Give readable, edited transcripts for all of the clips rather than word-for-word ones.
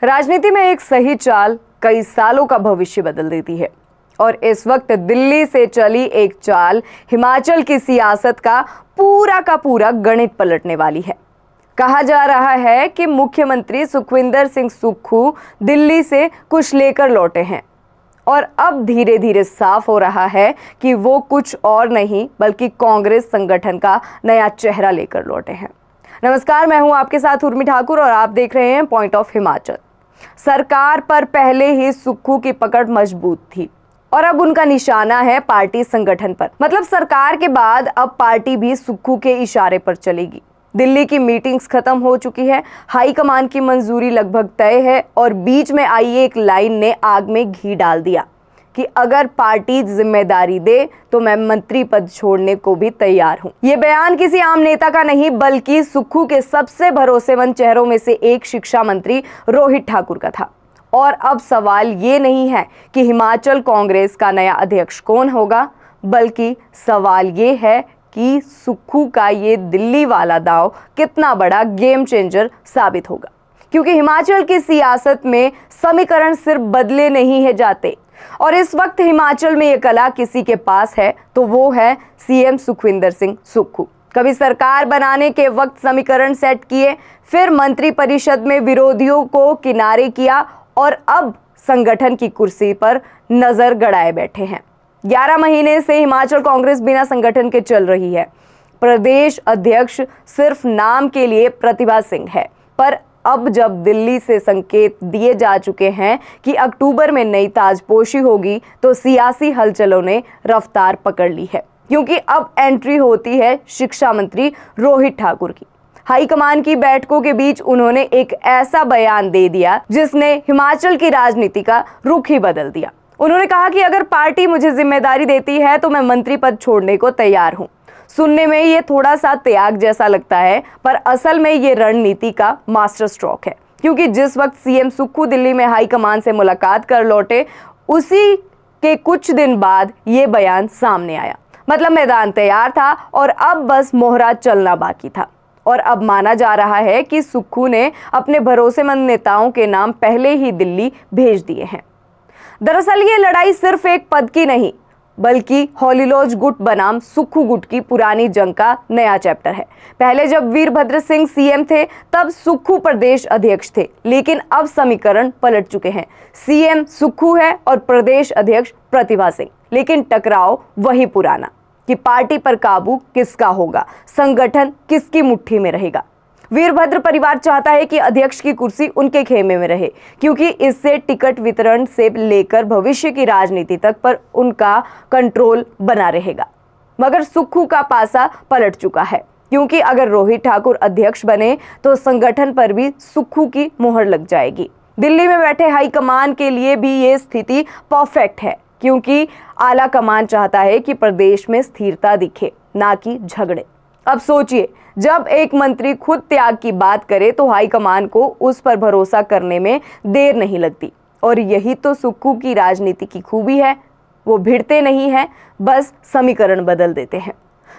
राजनीति में एक सही चाल कई सालों का भविष्य बदल देती है और इस वक्त दिल्ली से चली एक चाल हिमाचल की सियासत का पूरा गणित पलटने वाली है। कहा जा रहा है कि मुख्यमंत्री सुखविंदर सिंह सुक्खू दिल्ली से कुछ लेकर लौटे हैं और अब धीरे धीरे साफ हो रहा है कि वो कुछ और नहीं बल्कि कांग्रेस संगठन का नया चेहरा लेकर लौटे हैं। नमस्कार, मैं हूं आपके साथ उर्मी ठाकुर और आप देख रहे हैं पॉइंट ऑफ हिमाचल। सरकार पर पहले ही सुक्खू की पकड़ मजबूत थी और अब उनका निशाना है पार्टी संगठन पर। मतलब सरकार के बाद अब पार्टी भी सुक्खू के इशारे पर चलेगी। दिल्ली की मीटिंग्स खत्म हो चुकी है, हाईकमान की मंजूरी लगभग तय है और बीच में आई एक लाइन ने आग में घी डाल दिया कि अगर पार्टी जिम्मेदारी दे तो मैं मंत्री पद छोड़ने को भी तैयार हूं। ये बयान किसी आम नेता का नहीं बल्कि सुक्खू के सबसे भरोसेमंद चेहरों में से एक शिक्षा मंत्री रोहित ठाकुर का था। और अब सवाल ये नहीं है कि हिमाचल कांग्रेस का नया अध्यक्ष कौन होगा, बल्कि सवाल ये है कि सुक्खू का ये दिल्ली वाला दांव कितना बड़ा गेम चेंजर साबित होगा। क्योंकि हिमाचल की सियासत में समीकरण सिर्फ बदले नहीं है जाते और इस वक्त हिमाचल में ये कला किसी के पास है तो वो है सीएम सुखविंदर सिंह सुक्खू। कभी सरकार बनाने के वक्त समीकरण सेट किए, फिर मंत्री परिषद में विरोधियों को किनारे किया और अब संगठन की कुर्सी पर नजर गड़ाए बैठे हैं। 11 महीने से हिमाचल कांग्रेस बिना संगठन के चल रही है। प्रदेश अध्यक्ष सिर्फ नाम के लिए प्रतिभा सिंह है, पर अब जब दिल्ली से संकेत दिए जा चुके हैं कि अक्टूबर में नई ताजपोशी होगी तो सियासी हलचलों ने रफ्तार पकड़ ली है। क्योंकि अब एंट्री होती है शिक्षा मंत्री रोहित ठाकुर की। हाईकमान की बैठकों के बीच उन्होंने एक ऐसा बयान दे दिया जिसने हिमाचल की राजनीति का रुख ही बदल दिया। उन्होंने कहा कि अगर पार्टी मुझे जिम्मेदारी देती है तो मैं मंत्री पद छोड़ने को तैयार हूं। सुनने में ये थोड़ा सा त्याग जैसा लगता है, पर असल में ये रणनीति का मास्टर स्ट्रोक है। क्योंकि जिस वक्त सीएम सुक्खू दिल्ली में हाईकमान से मुलाकात कर लौटे, उसी के कुछ दिन बाद ये बयान सामने आया। मतलब मैदान तैयार था और अब बस मोहरा चलना बाकी था। और अब माना जा रहा है कि सुक्खू ने अपने भरोसेमंद नेताओं के नाम पहले ही दिल्ली भेज दिए हैं। दरअसल ये लड़ाई सिर्फ एक पद की नहीं बल्कि हॉलीलॉज गुट बनाम सुक्खू गुट की पुरानी जंग का नया चैप्टर है। पहले जब वीरभद्र सिंह सीएम थे तब सुक्खू प्रदेश अध्यक्ष थे, लेकिन अब समीकरण पलट चुके हैं। सीएम सुक्खू है और प्रदेश अध्यक्ष प्रतिभा सिंह, लेकिन टकराव वही पुराना कि पार्टी पर काबू किसका होगा, संगठन किसकी मुट्ठी में रहेगा। वीरभद्र परिवार चाहता है कि अध्यक्ष की कुर्सी उनके खेमे में रहे, क्योंकि इससे टिकट वितरण से लेकर भविष्य की राजनीति तक पर उनका कंट्रोल बना रहेगा। मगर सुक्खू का पासा पलट चुका है, क्योंकि अगर रोहित ठाकुर अध्यक्ष बने तो संगठन पर भी सुक्खू की मुहर लग जाएगी। दिल्ली में बैठे हाईकमान के लिए भी ये स्थिति परफेक्ट है, क्योंकि आला कमान चाहता है कि प्रदेश में स्थिरता दिखे, ना कि झगड़े। अब सोचिए, जब एक मंत्री खुद त्याग की बात करे तो हाईकमान को उस पर भरोसा करने में देर नहीं लगती। और यही तो सुक्खू की राजनीति की खूबी है। वो भिड़ते नहीं हैं, बस समीकरण बदल देते हैं।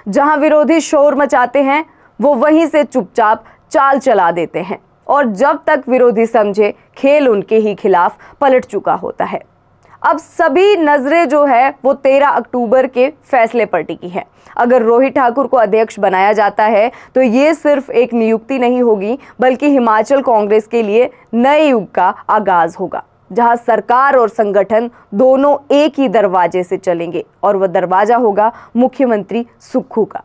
जहां विरोधी शोर मचाते हैं वो वहीं से चुपचाप चाल चला देते हैं और जब तक विरोधी समझे खेल उनके ही खिलाफ पलट चुका होता है। अब सभी नजरें जो है वो 13 अक्टूबर के फैसले पर टिकी है। अगर रोहित ठाकुर को अध्यक्ष बनाया जाता है तो ये सिर्फ एक नियुक्ति नहीं होगी, बल्कि हिमाचल कांग्रेस के लिए नए युग का आगाज होगा, जहां सरकार और संगठन दोनों एक ही दरवाजे से चलेंगे और वह दरवाजा होगा मुख्यमंत्री सुक्खू का।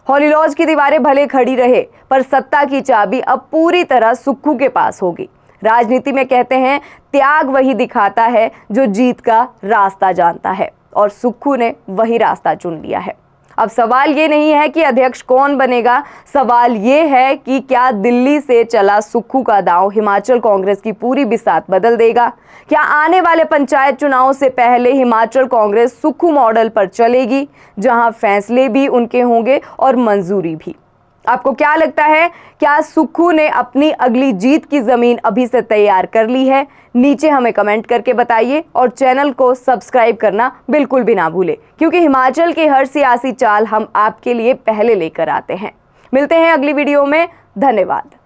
हॉलीलॉज की दीवारें भले खड़ी रहे, पर सत्ता की चाबी अब पूरी तरह सुक्खू के पास होगी। राजनीति में कहते हैं, त्याग वही दिखाता है जो जीत का रास्ता जानता है, और सुक्खू ने वही रास्ता चुन लिया है। अब सवाल ये नहीं है कि अध्यक्ष कौन बनेगा, सवाल ये है कि क्या दिल्ली से चला सुक्खू का दांव हिमाचल कांग्रेस की पूरी बिसात बदल देगा। क्या आने वाले पंचायत चुनाव से पहले हिमाचल कांग्रेस सुक्खू मॉडल पर चलेगी, जहां फैसले भी उनके होंगे और मंजूरी भी। आपको क्या लगता है, क्या सुक्खू ने अपनी अगली जीत की जमीन अभी से तैयार कर ली है? नीचे हमें कमेंट करके बताइए और चैनल को सब्सक्राइब करना बिल्कुल भी ना भूले, क्योंकि हिमाचल की हर सियासी चाल हम आपके लिए पहले लेकर आते हैं। मिलते हैं अगली वीडियो में। धन्यवाद।